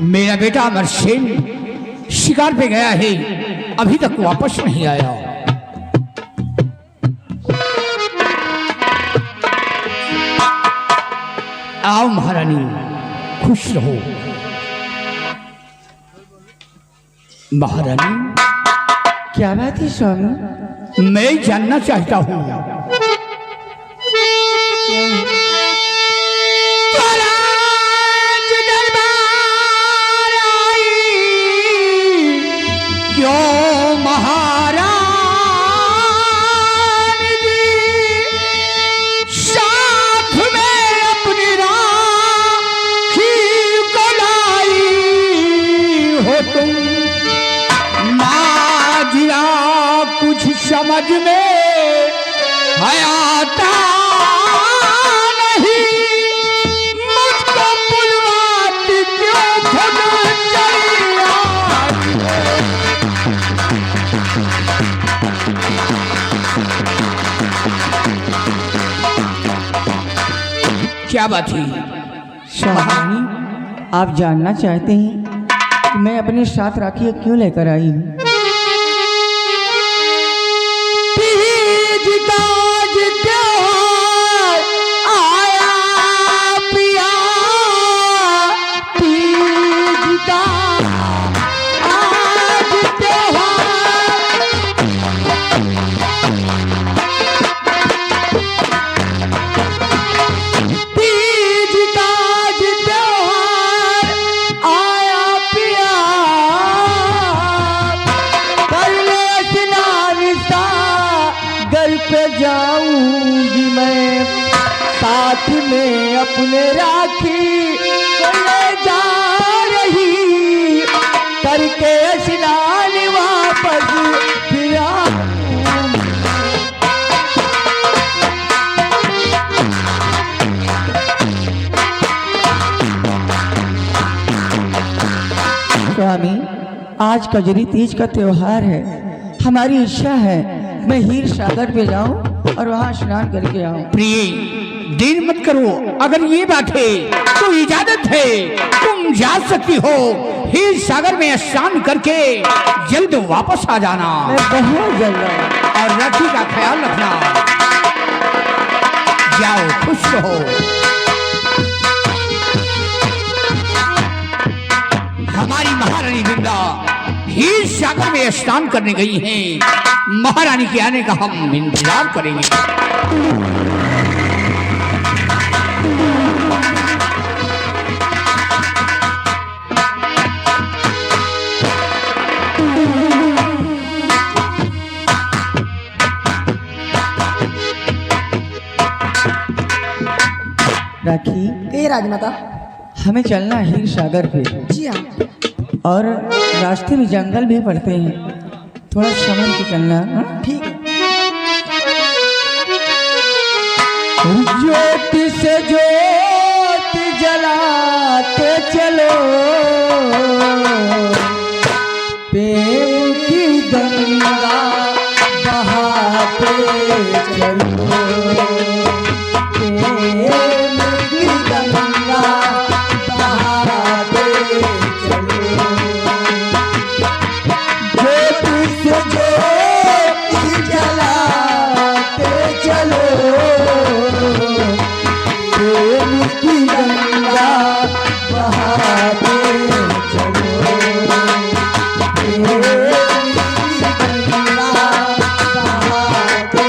मेरा बेटा अमरसेन शिकार पे गया है, अभी तक वापस नहीं आया। आओ महारानी, खुश रहो। महारानी, क्या बात है स्वामी? मैं जानना चाहता हूँ क्यों महारानी साथ में अपनी राखी को लाई हो तुम। माजिया कुछ समझ में आता नहीं, मुझको बुलवाती क्यों खुद चली आती। क्या बात है स्वामी, आप जानना चाहते हैं कि मैं अपने साथ राखी क्यों लेकर आई हूँ? जाऊंगी मैं साथ में अपने राखी को ले जा रही, करके स्नान वापस फिर स्वामी, आज कजरी तीज का त्योहार है। हमारी इच्छा है मैं हीर सागर पे जाऊं और वहां स्नान करके आऊं। प्रिय, देर मत करो। अगर ये बात है तो इजाजत है, तुम जा सकती हो। हीर सागर में स्नान करके जल्द वापस आ जाना। मैं बहुत जल्द और राखी का ख्याल रखना। जाओ, खुश रहो। हमारी महारानी बिंदा हीर सागर में स्नान करने गई हैं। महारानी के आने का हम इंतजार करेंगे। राखी, ए राजमाता, हमें चलना है हीर सागर पे। जी हाँ। और रास्ते में जंगल भी पड़ते हैं, थोड़ा समझ के चलना। ठीक है। ज्योति से ज्योति जलाते चलो, प्रेम की गंगा बहाते चलो, प्रेम की गंगा बहाते चलो। ज्योति से ज्योति जलाते चलो, प्रेम की गंगा बहाते चलो, प्रेम की गंगा बहाते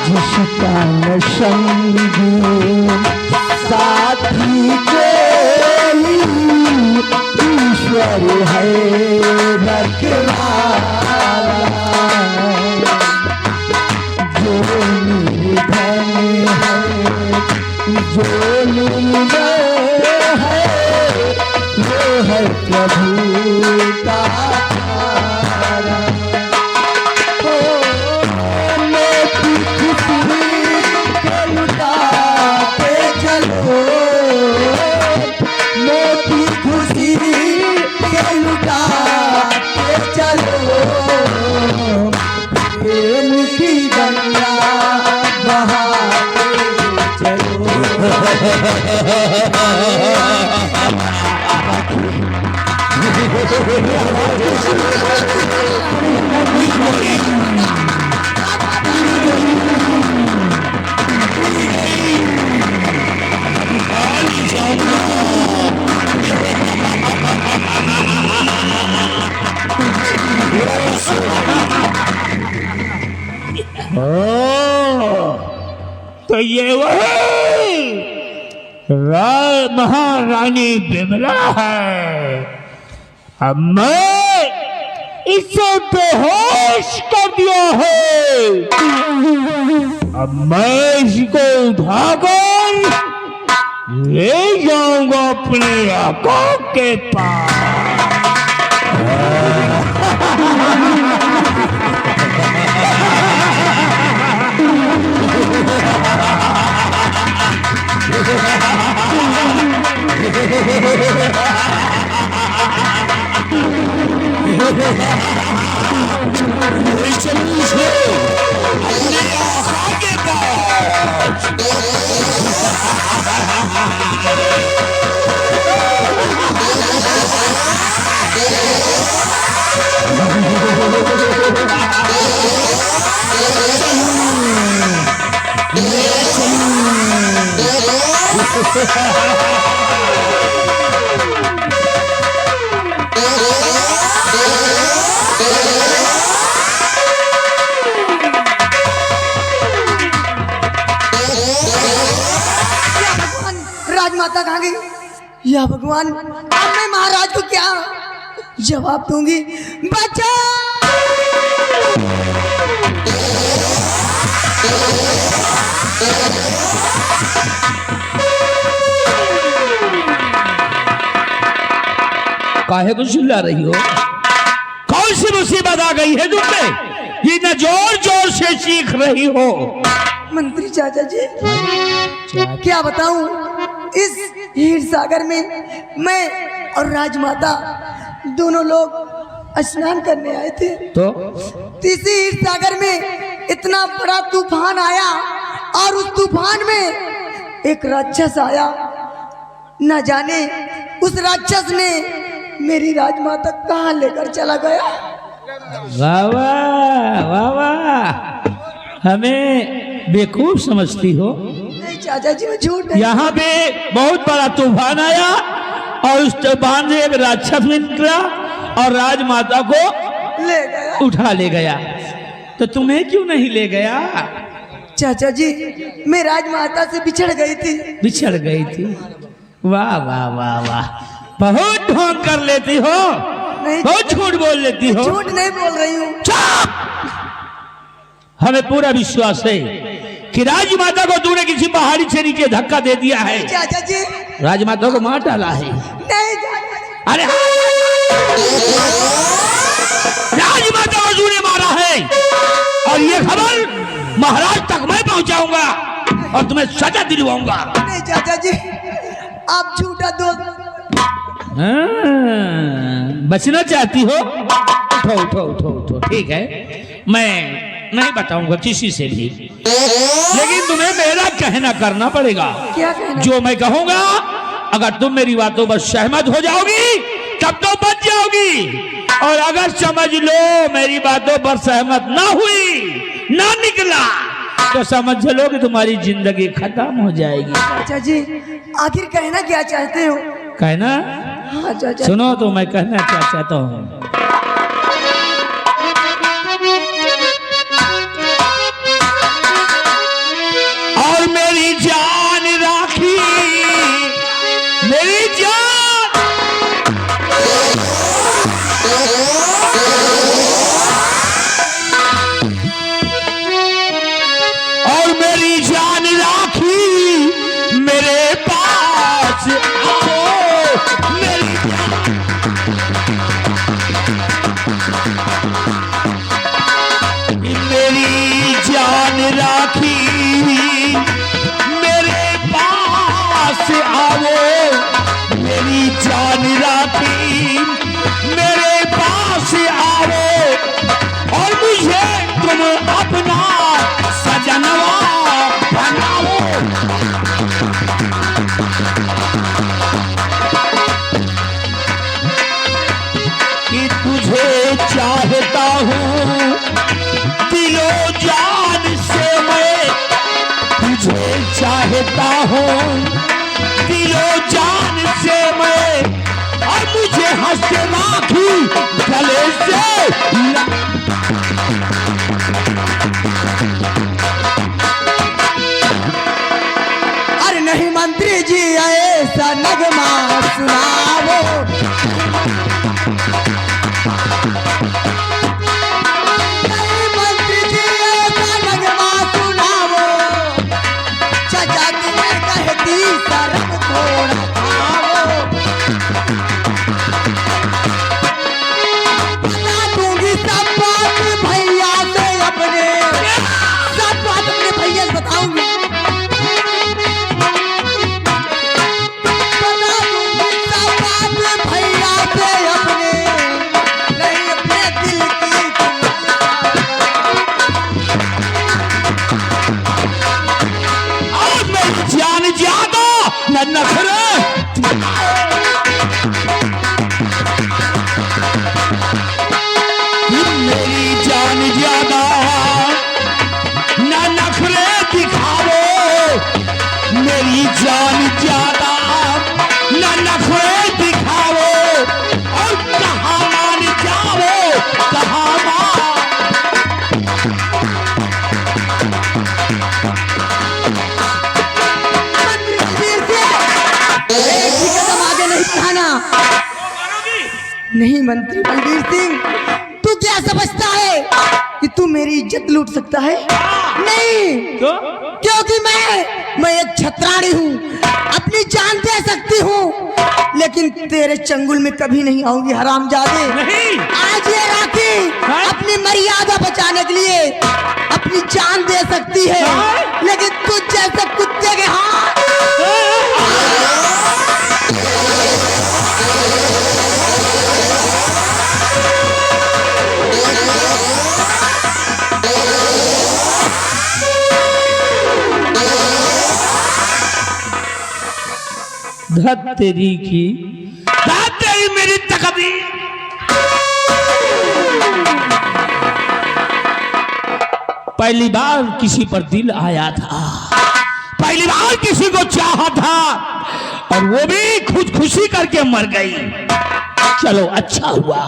जिसका संगी साथी कोई ईश्वर है रखवाला, जो निर्धन है जो निर्भय है वो है प्रभु का प्यारा। मैं खुशी के लुटा तो ये वही महारानी बिमला है। अब मैं इसे बेहोश कर दिया है। अब मैं इसको उठाकर ले जाऊंगा अपने आका के पास। राजमाता कहाँ गई? या भगवान, अब मैं महाराज को क्या जवाब दूंगी? बचा काहे को चिल्ला रही हो? कौन सी मुसीबत आ गई है तुम पे? ये न जोर जोर से चीख रही हो। मंत्री चाचा जी, क्या बताऊं, इस हीर सागर में मैं और राजमाता दोनों लोग स्नान करने आए थे। तो इसी हीर सागर में इतना बड़ा तूफान आया और उस तूफान में एक राक्षस आया। न जाने उस राक्षस ने मेरी राजमाता कहाँ लेकर चला गया। वाह वाह वाह वाह, हमें बेवकूफ समझती हो? नहीं चाचा जी, मैं झूठ नहीं। यहाँ पे बहुत बड़ा तूफान आया और उस तूफान से एक राक्षस निकला और राजमाता को ले गया। उठा ले गया। तो तुम्हें क्यों नहीं ले गया? चाचा जी, मैं राजमाता से बिछड़ गई थी। बिछड़ गई थी? वाह वाह वाह वाह, बहुत ढोंग कर लेती हो, नहीं, बहुत झूठ बोल लेती हो। झूठ नहीं बोल रही हूँ। चुप! हमें पूरा विश्वास है कि राजमाता को तूने किसी पहाड़ी से नीचे धक्का दे दिया है। चाचा जी, राजमाता को मार डाला है। नहीं चाचा जी। अरे राजमाता को तूने मारा है और ये खबर महाराज तक मैं पहुंचाऊंगा और तुम्हें सजा दिलवाऊंगा। नहीं चाचा जी, आप झूठा दोस्त। बचना चाहती हो? उठो उठो उठो उठो, ठीक है, मैं नहीं बताऊंगा किसी से भी, लेकिन तुम्हें मेरा कहना करना पड़ेगा। क्या कहना? जो मैं कहूंगा, अगर तुम मेरी बातों पर सहमत हो जाओगी तब तो बच जाओगी, और अगर समझ लो मेरी बातों पर सहमत ना हुई, ना निकला, तो समझ लो कि तुम्हारी जिंदगी खत्म हो जाएगी। चाचा जी, आखिर कहना क्या चाहते हो? कहना? हाँ चाचा। सुनो तो मैं कहना क्या चाहता हूँ। और मेरी जान राखी, मेरी जान, और मेरी जान राखी मेरे पास आओ। मेरी जान राखी मेरे तुझे चाहता हूँ दिलो जान से मैं, और मुझे हंसते राखी गले से अरे नहीं मंत्री जी ऐसा नगमा सुनाओ, नहीं मंत्री जी ऐसा नगमा सुनाओ, चाचा तुम्हें कहती शरम थोड़ा खाओ, बता दूंगी सब बात भैया से अपने, सब बात अपने भैया से बताऊंगी, नखरे मेरी जान ज्यादा न नखरे दिखाओ, मेरी जान ज्यादा न नखरे दिखाओ, और कहाँ मान जाओ कहाँ नहीं मंत्री बलबीर सिंह, तू क्या समझता है कि तू मेरी इज्जत लूट सकता है? नहीं, क्योंकि मैं एक छत्राणी हूँ, अपनी जान दे सकती हूँ, लेकिन तेरे चंगुल में कभी नहीं आऊंगी हरामजादे। आज ये राखी अपनी मर्यादा बचाने के लिए अपनी जान दे सकती है, लेकिन तू जैसे कुत्ते के हाथ धत तेरी की, धत तेरी मेरी तकदीर। पहली बार किसी पर दिल आया था, पहली बार किसी को चाहा था, और वो भी खुदकुशी करके मर गई। चलो अच्छा हुआ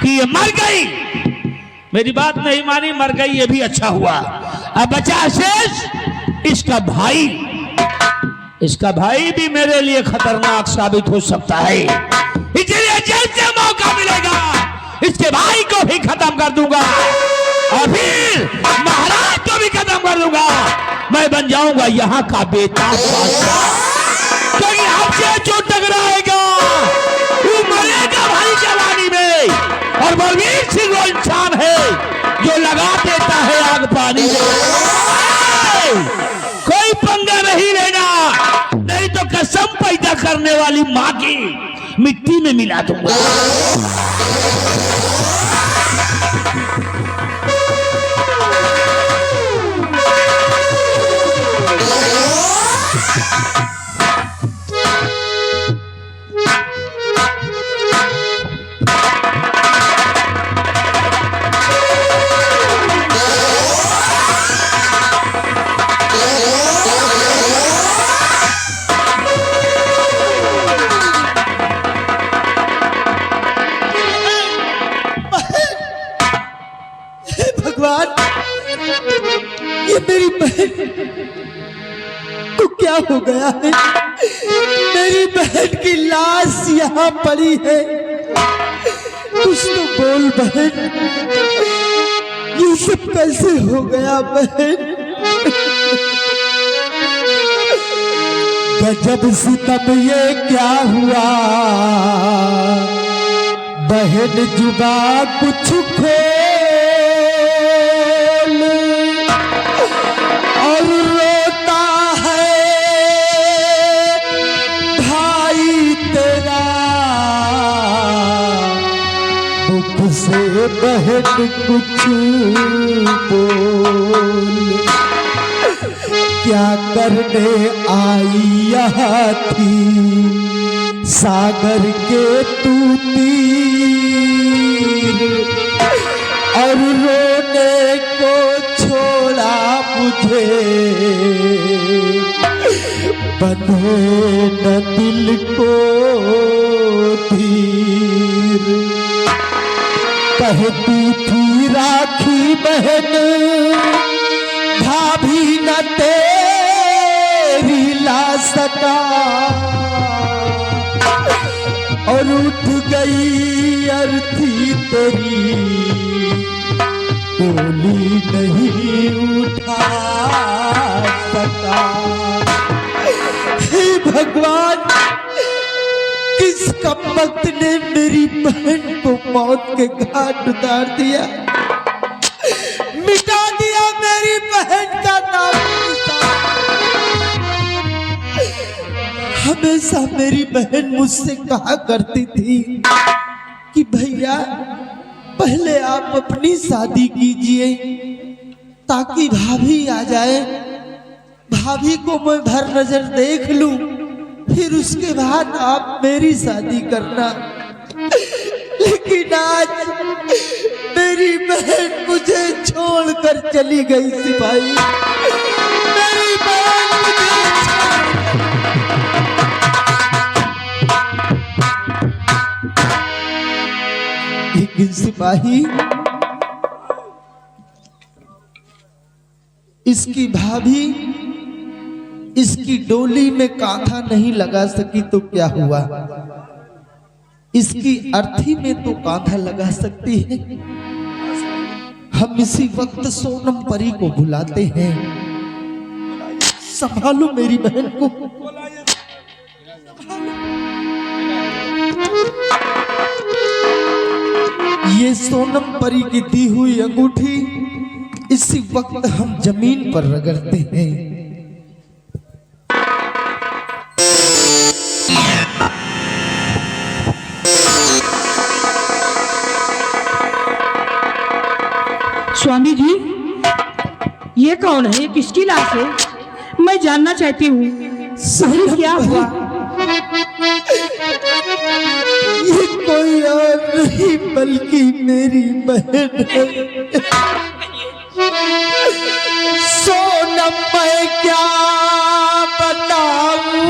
कि ये मर गई, मेरी बात नहीं मानी, मर गई, ये भी अच्छा हुआ। अब बचा शेष इसका भाई, इसका भाई भी मेरे लिए खतरनाक साबित हो सकता है, इसलिए जैसे मौका मिलेगा इसके भाई को भी खत्म कर दूंगा, और फिर महाराज को भी खत्म कर दूंगा। मैं बन जाऊंगा यहाँ का बेताज बादशाह, क्योंकि हमसे जो टकराएगा वो मरेगा भाई जवानी में। और बलबीर सिंह वो इंसान है जो लगा देता है आग पानी में। कोई पंगा नहीं लेना, नहीं तो कसम पैदा करने वाली माँ की मिट्टी में मिला दूंगा। ये मेरी बहन को क्या हो गया है? मेरी बहन की लाश यहाँ पड़ी है, कुछ तो बोल बहन, ये सब कैसे हो गया बहन? गजब सितम ये क्या हुआ, बहन जुबा कुछ खोल और रोता है भाई तेरा, दुख से बहन कुछ बोल। क्या करने आई यहाँ थी सागर के तू तीर, और रोने को छोड़ा मुझे मुझे बंधे न दिल को धीर। कहती थी राखी बहन भाभी न तेरी ला सका, और उठ गई अर्थी तेरी डोली नहीं उठा सका। हे भगवान, किस कमबख्त ने मेरी बहन को मौत के घाट उतार दिया, मिटा दिया मेरी बहन का नाम। हमेशा मेरी बहन मुझसे कहा करती थी कि भैया पहले आप अपनी शादी कीजिए ताकि भाभी आ जाए, भाभी को मैं भर नजर देख लूं, फिर उसके बाद आप मेरी शादी करना। लेकिन आज मेरी बहन मुझे छोड़कर चली गई सिपाही, मेरी बहन मुझे लेकिन सिपाही, इसकी भाभी इसकी डोली में कांथा नहीं लगा सकी तो क्या हुआ, इसकी अर्थी में तो कांधा लगा सकती है। हम इसी वक्त सोनम परी को बुलाते हैं। संभालो मेरी बहन को। ये सोनम परी की दी हुई अंगूठी इसी वक्त हम जमीन पर रगड़ते हैं। स्वामी जी, ये कौन है? किसकी लाश है? मैं जानना चाहती हूँ, क्या हुआ? ये कोई और नहीं बल्कि मेरी बहन है। सोनम, मैं क्या बताऊं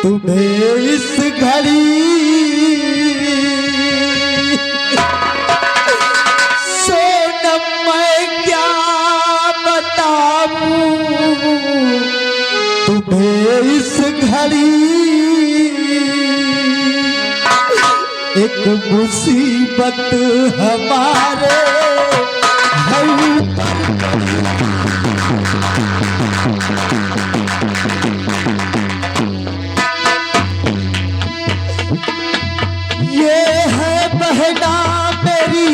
तुम्हें इस घड़ी, सोनम मैं क्या बताऊं तुम्हें इस घड़ी, एक मुसीबत हमारे ये है बहना मेरी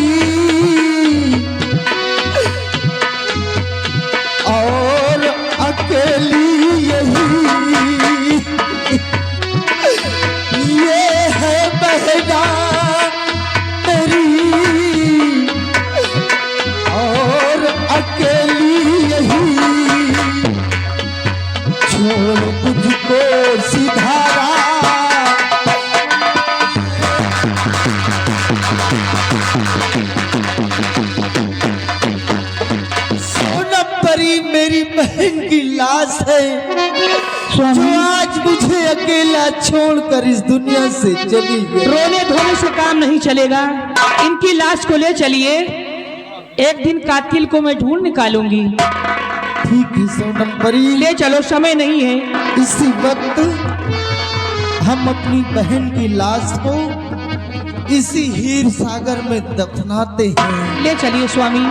और अकेली यही, ये है बहना मेरी और अकेली यही, छोड़ मुझको सिधारा सोनम परी मेरी बहन की लाश है जो आज मुझे अकेला छोड़कर इस दुनिया से चली गई। रोने धोने से काम नहीं चलेगा, इनकी लाश को ले चलिए, एक दिन कातिल को मैं ढूंढ निकालूंगी। ठीक है सोनम परी, ले चलो, समय नहीं है। इसी वक्त हम अपनी बहन की लाश को इसी हीर सागर में दफनाते हैं। ले चलिए स्वामी।